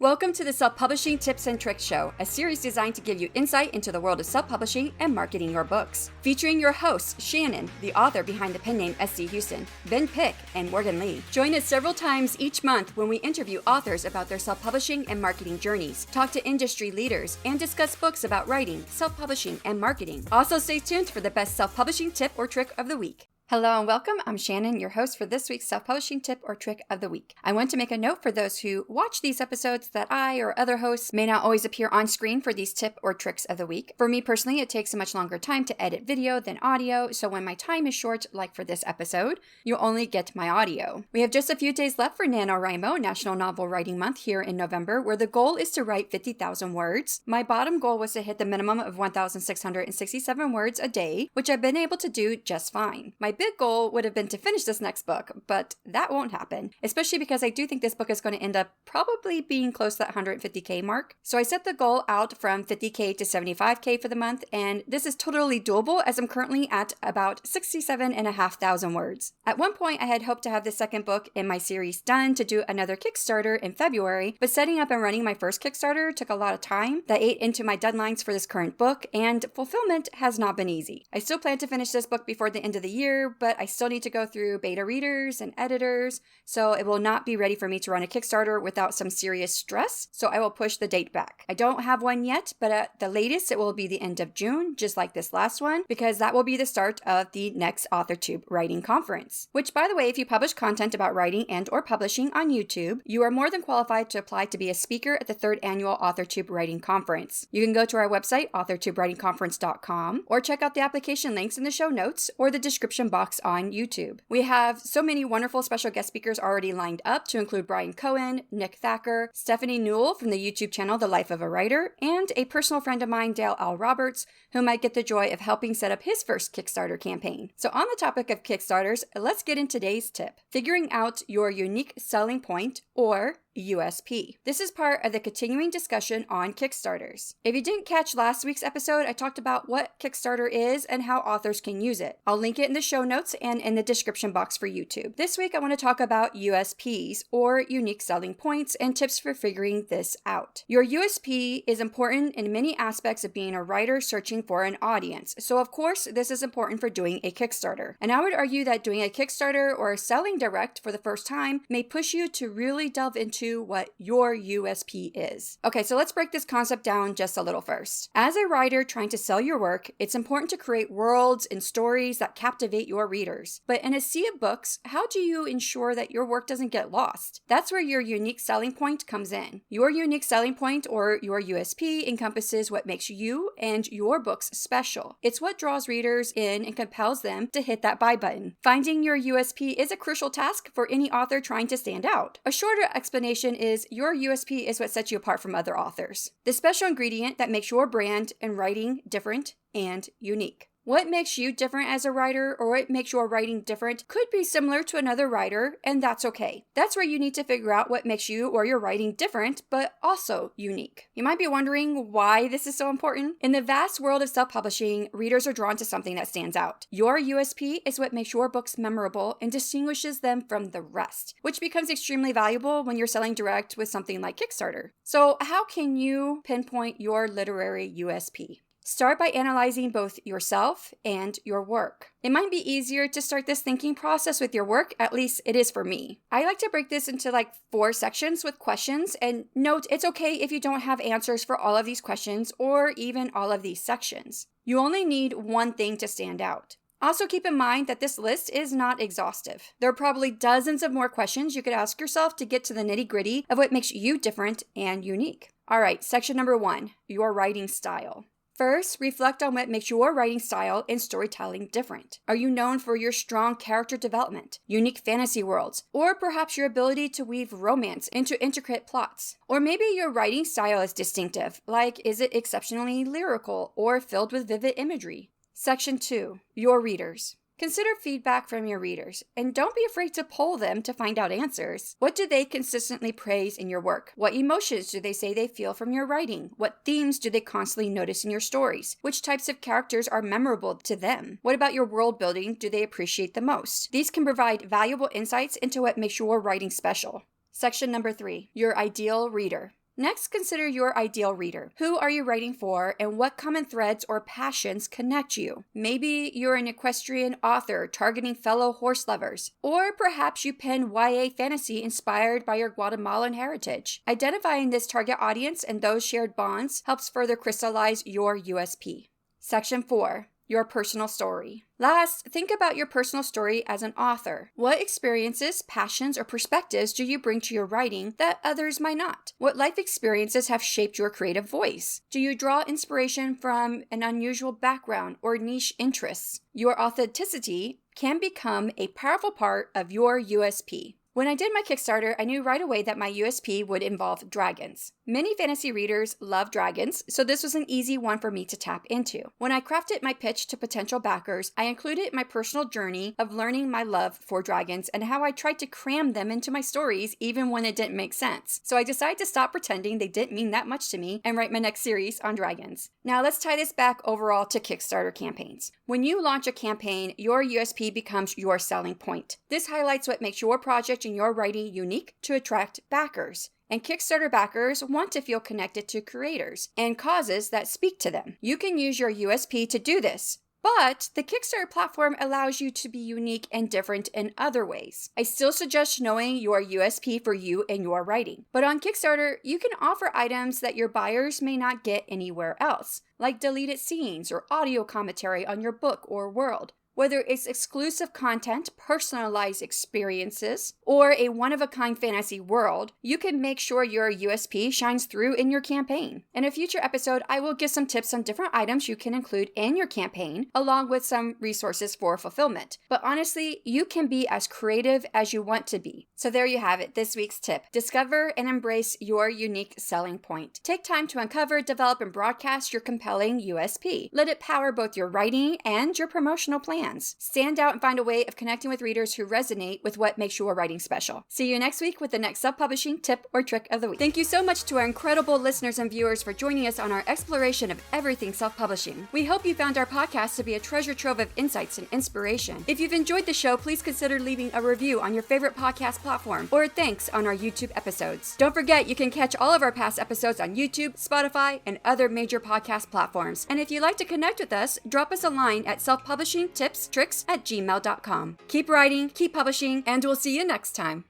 Welcome to the Self-Publishing Tips and Tricks Show, a series designed to give you insight into the world of self-publishing and marketing your books. Featuring your hosts, Shannon, the author behind the pen name S.C. Huston, Ben Pick, and Morgan Lee. Join us several times each month when we interview authors about their self-publishing and marketing journeys, talk to industry leaders, and discuss books about writing, self-publishing, and marketing. Also stay tuned for the best self-publishing tip or trick of the week. Hello and welcome. I'm Shannon, your host for this week's self-publishing tip or trick of the week. I want to make a note for those who watch these episodes that I or other hosts may not always appear on screen for these tip or tricks of the week. For me personally, it takes a much longer time to edit video than audio, so when my time is short, like for this episode, you'll only get my audio. We have just a few days left for NaNoWriMo, National Novel Writing Month, here in November, where the goal is to write 50,000 words. My bottom goal was to hit the minimum of 1,667 words a day, which I've been able to do just fine. My big goal would have been to finish this next book, but that won't happen, especially because I do think this book is going to end up probably being close to that 150K mark. So I set the goal out from 50K to 75K for the month, and this is totally doable as I'm currently at about 67,500 words. At one point, I had hoped to have the second book in my series done to do another Kickstarter in February, but setting up and running my first Kickstarter took a lot of time that ate into my deadlines for this current book, and fulfillment has not been easy. I still plan to finish this book before the end of the year, but I still need to go through beta readers and editors, so it will not be ready for me to run a Kickstarter without some serious stress, so I will push the date back. I don't have one yet, but at the latest it will be the end of June, just like this last one, because that will be the start of the next AuthorTube writing conference. Which, by the way, if you publish content about writing and or publishing on YouTube, you are more than qualified to apply to be a speaker at the 3rd annual AuthorTube writing conference. You can go to our website, authortubewritingconference.com, or check out the application links in the show notes or the description box on YouTube. We have so many wonderful special guest speakers already lined up to include Brian Cohen, Nick Thacker, Stephanie Newell from the YouTube channel The Life of a Writer, and a personal friend of mine, Dale L. Roberts, whom I get the joy of helping set up his first Kickstarter campaign. So on the topic of Kickstarters, let's get in today's tip, figuring out your unique selling point, or USP. This is part of the continuing discussion on Kickstarters. If you didn't catch last week's episode, I talked about what Kickstarter is and how authors can use it. I'll link it in the show notes and in the description box for YouTube. This week, I want to talk about USPs, or unique selling points, and tips for figuring this out. Your USP is important in many aspects of being a writer searching for an audience. So of course, this is important for doing a Kickstarter. And I would argue that doing a Kickstarter or selling direct for the first time may push you to really delve into what your USP is. Okay, so let's break this concept down just a little first. As a writer trying to sell your work, it's important to create worlds and stories that captivate your readers. But in a sea of books, how do you ensure that your work doesn't get lost? That's where your unique selling point comes in. Your unique selling point, or your USP, encompasses what makes you and your books special. It's what draws readers in and compels them to hit that buy button. Finding your USP is a crucial task for any author trying to stand out. A shorter explanation is your USP is what sets you apart from other authors. The special ingredient that makes your brand and writing different and unique. What makes you different as a writer, or what makes your writing different, could be similar to another writer, and that's okay. That's where you need to figure out what makes you or your writing different, but also unique. You might be wondering why this is so important. In the vast world of self-publishing, readers are drawn to something that stands out. Your USP is what makes your books memorable and distinguishes them from the rest, which becomes extremely valuable when you're selling direct with something like Kickstarter. So how can you pinpoint your literary USP? Start by analyzing both yourself and your work. It might be easier to start this thinking process with your work, at least it is for me. I like to break this into 4 sections with questions, and note it's okay if you don't have answers for all of these questions or even all of these sections. You only need one thing to stand out. Also keep in mind that this list is not exhaustive. There are probably dozens of more questions you could ask yourself to get to the nitty-gritty of what makes you different and unique. All right, section number 1, your writing style. First, reflect on what makes your writing style and storytelling different. Are you known for your strong character development, unique fantasy worlds, or perhaps your ability to weave romance into intricate plots? Or maybe your writing style is distinctive, like is it exceptionally lyrical or filled with vivid imagery? Section 2, your readers. Consider feedback from your readers, and don't be afraid to poll them to find out answers. What do they consistently praise in your work? What emotions do they say they feel from your writing? What themes do they constantly notice in your stories? Which types of characters are memorable to them? What about your world building do they appreciate the most? These can provide valuable insights into what makes your writing special. Section number 3, your ideal reader. Next, consider your ideal reader. Who are you writing for, and what common threads or passions connect you? Maybe you're an equestrian author targeting fellow horse lovers, or perhaps you pen YA fantasy inspired by your Guatemalan heritage. Identifying this target audience and those shared bonds helps further crystallize your USP. Section 4. Your personal story. Last, think about your personal story as an author. What experiences, passions, or perspectives do you bring to your writing that others might not? What life experiences have shaped your creative voice? Do you draw inspiration from an unusual background or niche interests? Your authenticity can become a powerful part of your USP. When I did my Kickstarter, I knew right away that my USP would involve dragons. Many fantasy readers love dragons, so this was an easy one for me to tap into. When I crafted my pitch to potential backers, I included my personal journey of learning my love for dragons and how I tried to cram them into my stories even when it didn't make sense. So I decided to stop pretending they didn't mean that much to me and write my next series on dragons. Now let's tie this back overall to Kickstarter campaigns. When you launch a campaign, your USP becomes your selling point. This highlights what makes your project and your writing unique to attract backers. And Kickstarter backers want to feel connected to creators and causes that speak to them. You can use your USP to do this, but the Kickstarter platform allows you to be unique and different in other ways. I still suggest knowing your USP for you and your writing. But on Kickstarter, you can offer items that your buyers may not get anywhere else, like deleted scenes or audio commentary on your book or world. Whether it's exclusive content, personalized experiences, or a one-of-a-kind fantasy world, you can make sure your USP shines through in your campaign. In a future episode, I will give some tips on different items you can include in your campaign, along with some resources for fulfillment. But honestly, you can be as creative as you want to be. So there you have it, this week's tip. Discover and embrace your unique selling point. Take time to uncover, develop, and broadcast your compelling USP. Let it power both your writing and your promotional plans. Stand out and find a way of connecting with readers who resonate with what makes your writing special. See you next week with the next self-publishing tip or trick of the week. Thank you so much to our incredible listeners and viewers for joining us on our exploration of everything self-publishing. We hope you found our podcast to be a treasure trove of insights and inspiration. If you've enjoyed the show, please consider leaving a review on your favorite podcast platform or thanks on our YouTube episodes. Don't forget, you can catch all of our past episodes on YouTube, Spotify, and other major podcast platforms. And if you'd like to connect with us, drop us a line at selfpubishingtipstricks@gmail.com. Keep writing, keep publishing, and we'll see you next time.